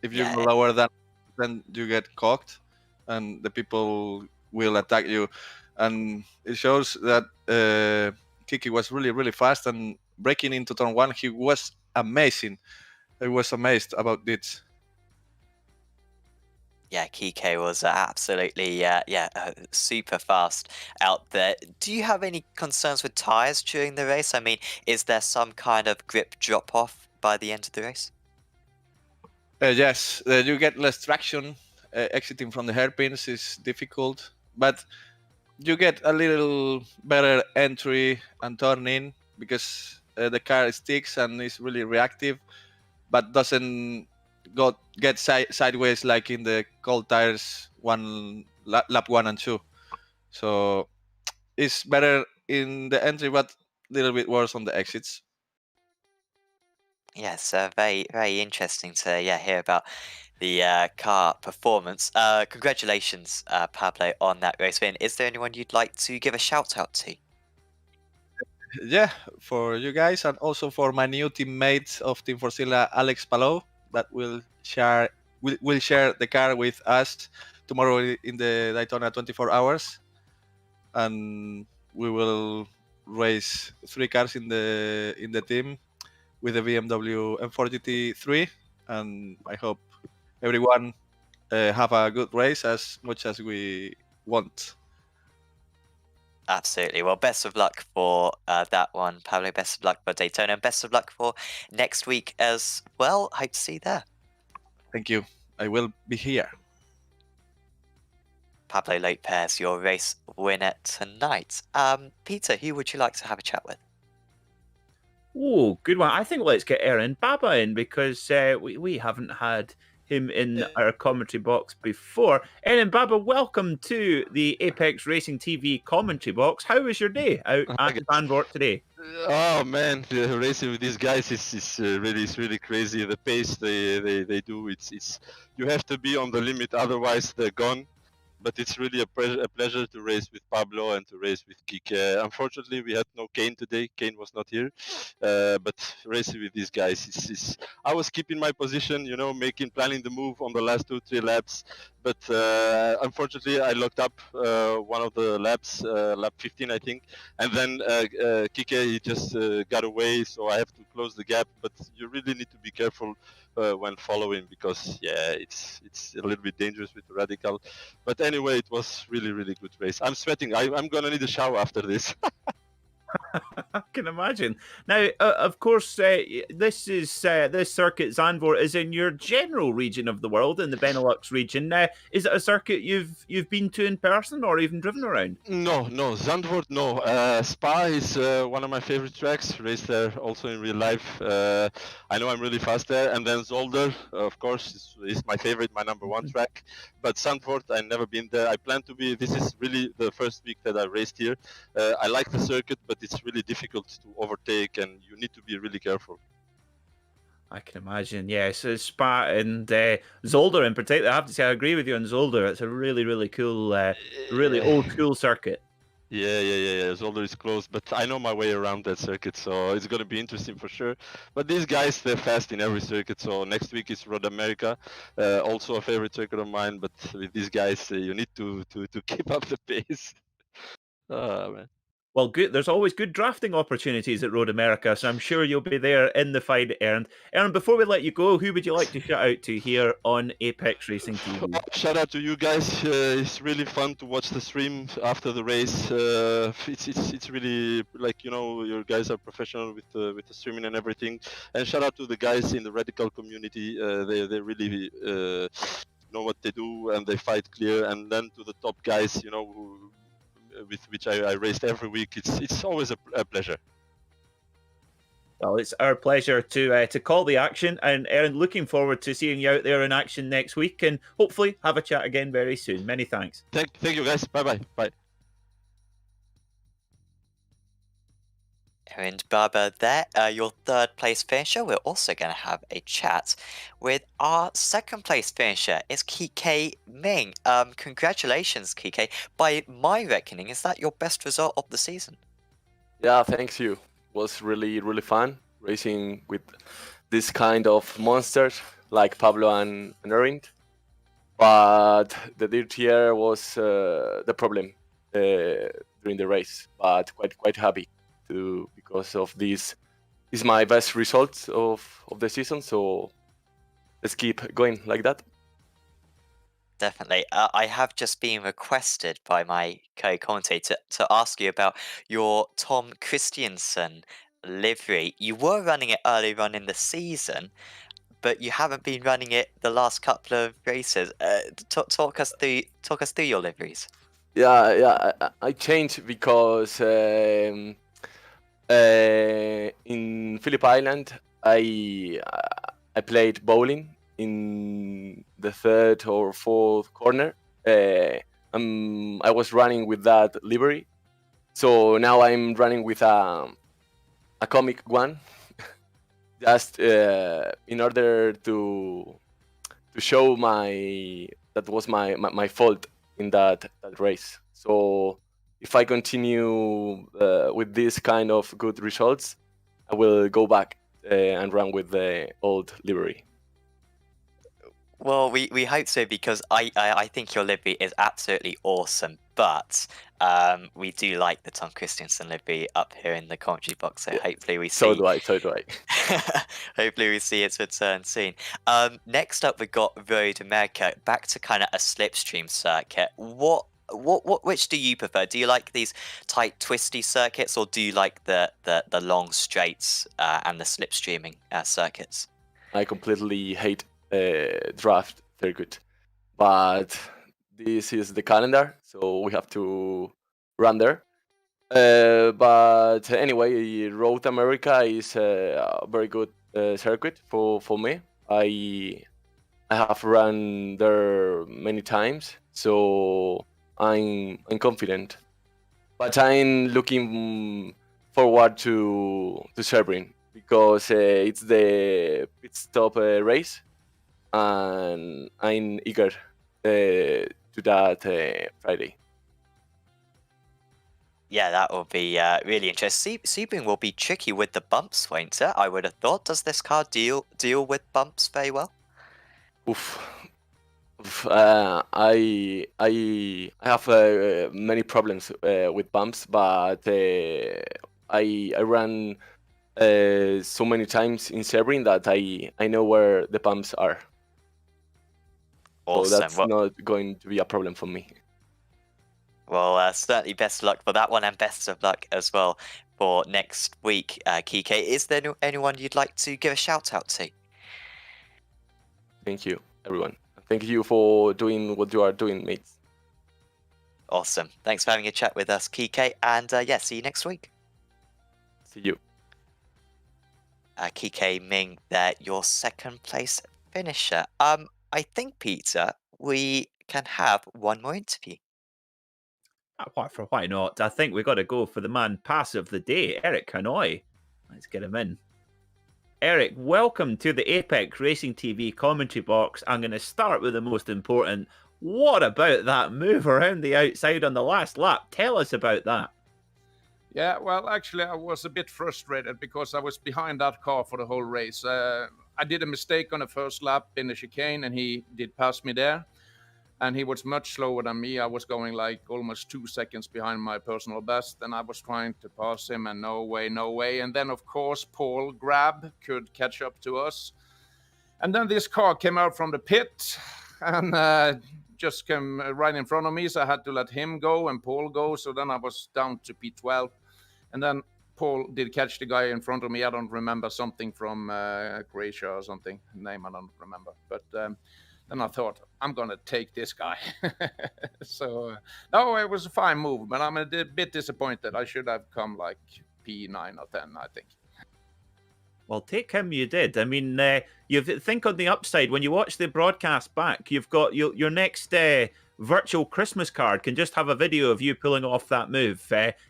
If you Yeah. go lower than, then you get cocked, and the people will attack you. And it shows that Kiki was really fast, and breaking into turn one, he was amazing. I was amazed about this. Yeah, Kike was absolutely super fast out there. Do you have any concerns with tires during the race? I mean, is there some kind of grip drop off by the end of the race? Yes, you get less traction. Exiting from the hairpins is difficult, but you get a little better entry and turning because the car sticks and is really reactive, but doesn't get sideways like in the cold tires lap 1 and 2. So it's better in the entry, but a little bit worse on the exits. Yes, very interesting to hear about the car performance. Congratulations, Pablo, on that race win. Is there anyone you'd like to give a shout out to? Yeah, for you guys, and also for my new teammate of Team Forcilla, Alex Palou, that will share the car with us tomorrow in the Daytona 24 hours, and we will race 3 cars in the team with the BMW M4 GT3, and I hope everyone have a good race as much as we want. Absolutely. Well, best of luck for that one, Pablo. Best of luck for Daytona, and best of luck for next week as well. Hope to see you there. Thank you. I will be here. Pablo Lopez, your race winner tonight. Peter, who would you like to have a chat with? Oh, good one. I think let's get Aaron Baba in because we haven't had him in our commentary box before. Aaron Baba, welcome to the Apex Racing TV commentary box. How was your day out at Zandvoort today? Oh man, racing with these guys is really crazy. The pace they do, it's you have to be on the limit, otherwise they're gone. But it's really a pleasure to race with Pablo and to race with Kike. Unfortunately, we had no Kane today. Kane was not here. But racing with these guys is I was keeping my position, planning the move on the last 2-3 laps. But unfortunately, I locked up one of the laps, lap 15, I think. And then Kike, he just got away, so I have to close the gap. But you really need to be careful when following because, it's a little bit dangerous with the radical. But anyway, it was really good race. I'm sweating. I'm going to need a shower after this. I can imagine. Now, of course, this circuit, Zandvoort, is in your general region of the world, in the Benelux region. Now, is it a circuit you've been to in person or even driven around? No, Zandvoort, no. Spa is one of my favorite tracks. Raced there also in real life. I know I'm really fast there. And then Zolder, of course, is my favorite, my number one track. But Zandvoort, I've never been there. I plan to be. This is really the first week that I raced here. I like the circuit, but it's really difficult to overtake, and you need to be really careful. I can imagine, yes. Spa and Zolder in particular, I have to say I agree with you on Zolder. It's a really cool, really old school circuit. Yeah. Zolder is close, but I know my way around that circuit, so it's going to be interesting for sure. But these guys, they're fast in every circuit, so next week is Road America, also a favorite circuit of mine, but with these guys, you need to keep up the pace. Oh, man. Well, good. There's always good drafting opportunities at Road America, so I'm sure you'll be there in the fight, Aaron. Aaron, before we let you go, who would you like to shout out to here on Apex Racing TV? Shout out to you guys. It's really fun to watch the stream after the race. It's really like your guys are professional with the streaming and everything. And shout out to the guys in the Radical community. They really know what they do, and they fight clear. And then to the top guys, with which I raced every week, it's always a pleasure. Well, it's our pleasure to call the action, and Aaron, looking forward to seeing you out there in action next week, and hopefully have a chat again very soon. Many thanks. Thank you, guys. Bye. And Baba, there, your third place finisher. We're also going to have a chat with our second place finisher. It's Kike Ming. Congratulations, Kike. By my reckoning, is that your best result of the season? Yeah, thanks you. Was really, really fun racing with this kind of monsters like Pablo and Erind. But the dirt here was the problem during the race. But quite happy because of this. This is my best result of the season. So let's keep going like that. Definitely. I have just been requested by my co-commentator to ask you about your Tom Christiansen livery. You were running it earlier on in the season, but you haven't been running it the last couple of races. Talk us through your liveries. Yeah. I changed because in Phillip Island I played bowling in the third or fourth corner. I was running with that livery, so now I'm running with a comic one, just in order to show that was my fault in that race. So if I continue with this kind of good results, I will go back and run with the old livery. Well, we hope so, because I think your livery is absolutely awesome, but we do like the Tom Christiansen livery up here in the commentary box, so hopefully we see... So do I. Hopefully we see its return soon. Next up, we've got Road America, back to kind of a slipstream circuit. Which do you prefer? Do you like these tight, twisty circuits, or do you like the long straights and the slipstreaming circuits? I completely hate draft circuit, but this is the calendar, so we have to run there. But anyway, Road America is a very good circuit for me. I have run there many times, so I'm confident. But I'm looking forward to Sebring, because it's the pit stop race, and I'm eager to that Friday. Yeah, that will be really interesting. Sebring will be tricky with the bumps, won't it? I would have thought. Does this car deal with bumps very well? I have many problems with bumps, but I ran so many times in Sebring that I know where the bumps are. Awesome. So that's not going to be a problem for me. Well, certainly best of luck for that one, and best of luck as well for next week, Kike. Is there anyone you'd like to give a shout out to? Thank you, everyone. Thank you for doing what you are doing, mates. Awesome. Thanks for having a chat with us, Kike, and see you next week. See you. Kike Ming there, your second place finisher. I think, Peter, we can have one more interview. Why not? I think we've got to go for the man pass of the day, Eric Hanoi. Let's get him in. Eric, welcome to the Apex Racing TV commentary box. I'm going to start with the most important. What about that move around the outside on the last lap? Tell us about that. Yeah, well, actually, I was a bit frustrated because I was behind that car for the whole race. I did a mistake on the first lap in the chicane, and he did pass me there. And he was much slower than me. I was going like almost 2 seconds behind my personal best, and I was trying to pass him, and no way. And then, of course, Paul Grab could catch up to us. And then this car came out from the pit and just came right in front of me, so I had to let him go and Paul go. So then I was down to P12. And then Paul did catch the guy in front of me. I don't remember, something from Croatia or something. Name I don't remember. But then And I thought, I'm going to take this guy. So, no, it was a fine move, but I'm a bit disappointed. I should have come like P9 or 10, I think. Well, take him you did. I mean, you think on the upside, when you watch the broadcast back, you've got your next virtual Christmas card can just have a video of you pulling off that move.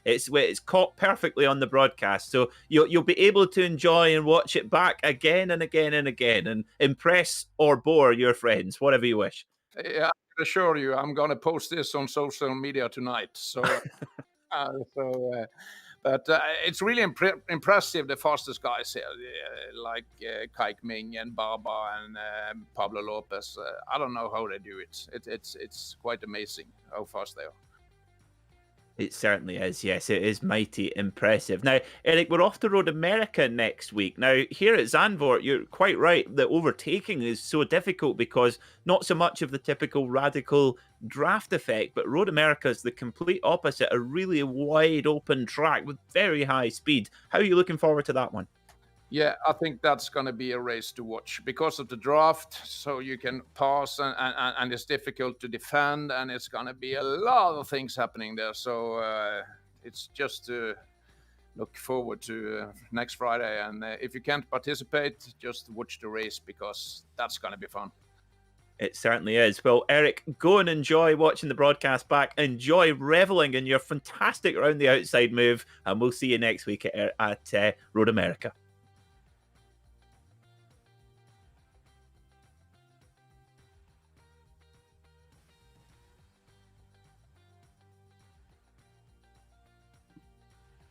It's caught perfectly on the broadcast, so you'll be able to enjoy and watch it back again and again and again, and impress or bore your friends, whatever you wish. Yeah, I can assure you, I'm going to post this on social media tonight. So, but it's really impressive, the fastest guys here, like Kai Ming and Baba and Pablo Lopez. I don't know how they do it. It's quite amazing how fast they are. It certainly is, yes. It is mighty impressive. Now, Eric, we're off to Road America next week. Now, here at Zandvoort, you're quite right. The overtaking is so difficult because not so much of the typical radical draft effect, but Road America is the complete opposite, a really wide open track with very high speed. How are you looking forward to that one? Yeah, I think that's going to be a race to watch because of the draft. So you can pass and it's difficult to defend, and it's going to be a lot of things happening there. So it's just to look forward to next Friday. And if you can't participate, just watch the race because that's going to be fun. It certainly is. Well, Eric, go and enjoy watching the broadcast back. Enjoy reveling in your fantastic round the outside move, and we'll see you next week at Road America.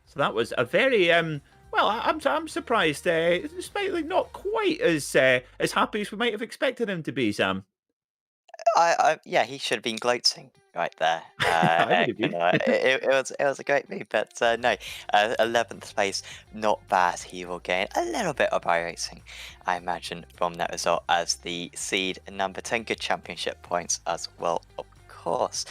So that was a very well. I'm surprised. Slightly not quite as happy as we might have expected him to be, Sam. Yeah, he should have been gloating right there. I would have been. It was a great move, but no, 11th place, not bad. He will gain a little bit of iRacing, I imagine, from that result as the seed number 10. Good championship points as well, of course.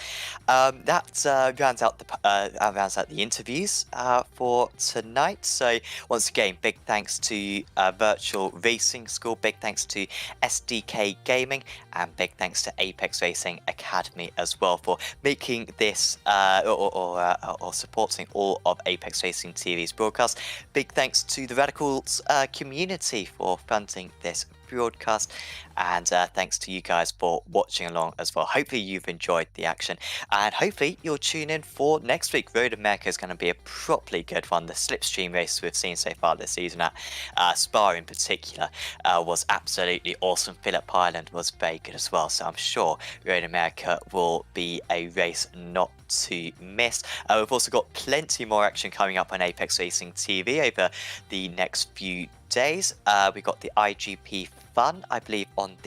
That rounds out the interviews for tonight. So once again, big thanks to Virtual Racing School, big thanks to SDK Gaming, and big thanks to Apex Racing Academy as well for making this or supporting all of Apex Racing TV's broadcast. Big thanks to the Radicals community for funding this broadcast, and thanks to you guys for watching along as well. Hopefully you've enjoyed the action, and hopefully you'll tune in for next week. Road America is going to be a properly good one. The slipstream race we've seen so far this season at Spa in particular was absolutely awesome. Phillip Island was very good as well, so I'm sure Road America will be a race not to miss. We've also got plenty more action coming up on Apex Racing TV over the next few days. We got the IGP Fun, I believe, on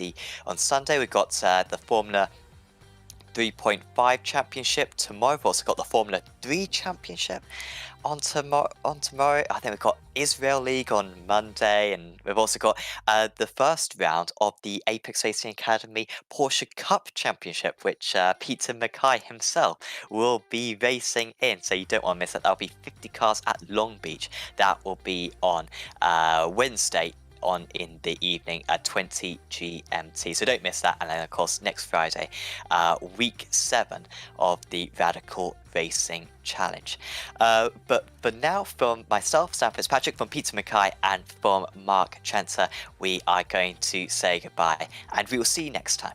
Sunday. We've got the Formula 3.5 Championship tomorrow. We've also got the Formula 3 Championship on tomorrow. I think we've got Israel League on Monday, and we've also got the first round of the Apex Racing Academy Porsche Cup Championship, which Peter Mackay himself will be racing in, so you don't want to miss it. That'll be 50 cars at Long Beach. That will be on Wednesday in the evening at 20 GMT, so don't miss that. And then of course next Friday, week 7 of the Radical Racing Challenge. But for now, from myself, Sam Fitzpatrick, from Peter Mackay, and from Mark Trenter, we are going to say goodbye, and we will see you next time.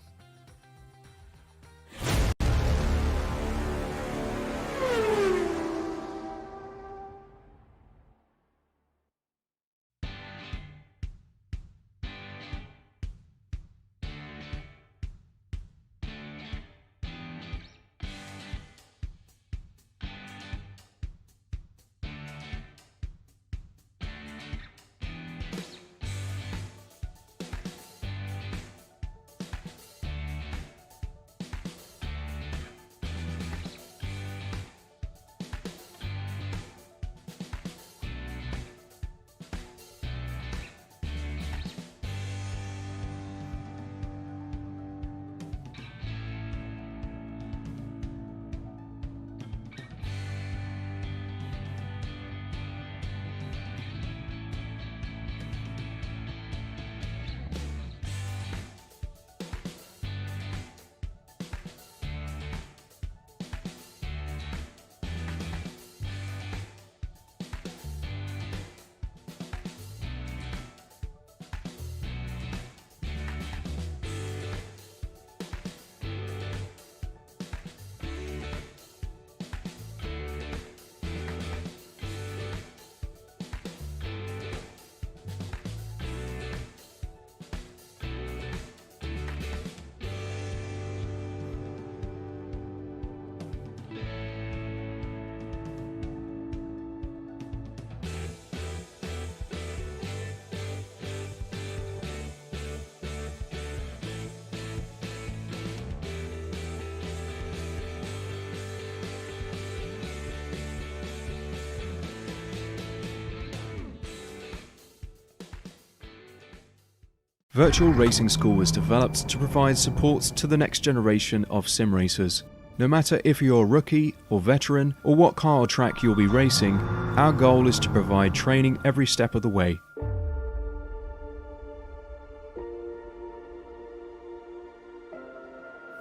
Virtual Racing School was developed to provide support to the next generation of sim racers. No matter if you're a rookie or veteran or what car or track you'll be racing, our goal is to provide training every step of the way.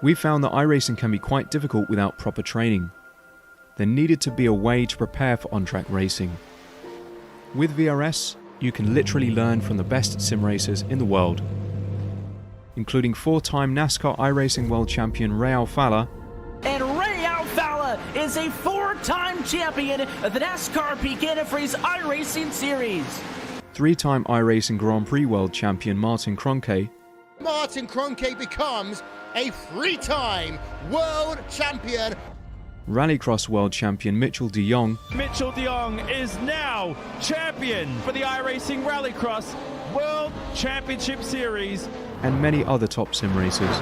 We found that iRacing can be quite difficult without proper training. There needed to be a way to prepare for on-track racing. With VRS, you can literally learn from the best sim racers in the world, including 4-time NASCAR iRacing World Champion Ray Alfala. And Ray Alfala is a 4-time champion of the NASCAR Peak Antifreeze iRacing Series. 3-time iRacing Grand Prix World Champion Martin Kroenke. Martin Kroenke becomes a 3-time world champion. Rallycross World Champion Mitchell de Jong. Mitchell de Jong is now champion for the iRacing Rallycross World Championship Series. And many other top sim racers.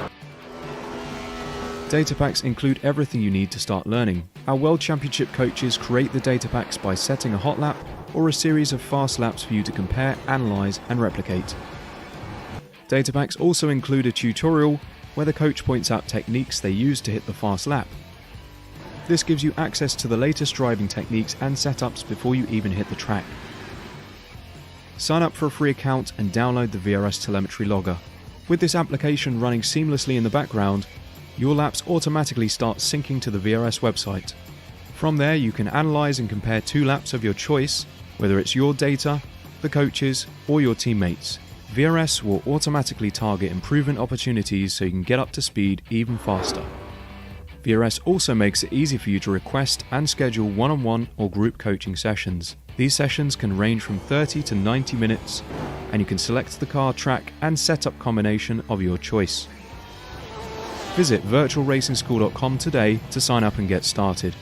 Data packs include everything you need to start learning. Our World Championship coaches create the data packs by setting a hot lap or a series of fast laps for you to compare, analyze, and replicate. Data packs also include a tutorial where the coach points out techniques they use to hit the fast lap. This gives you access to the latest driving techniques and setups before you even hit the track. Sign up for a free account and download the VRS telemetry logger. With this application running seamlessly in the background, your laps automatically start syncing to the VRS website. From there, you can analyze and compare 2 laps of your choice, whether it's your data, the coaches, or your teammates. VRS will automatically target improvement opportunities so you can get up to speed even faster. VRS also makes it easy for you to request and schedule one-on-one or group coaching sessions. These sessions can range from 30 to 90 minutes, and you can select the car, track, and setup combination of your choice. Visit virtualracingschool.com today to sign up and get started.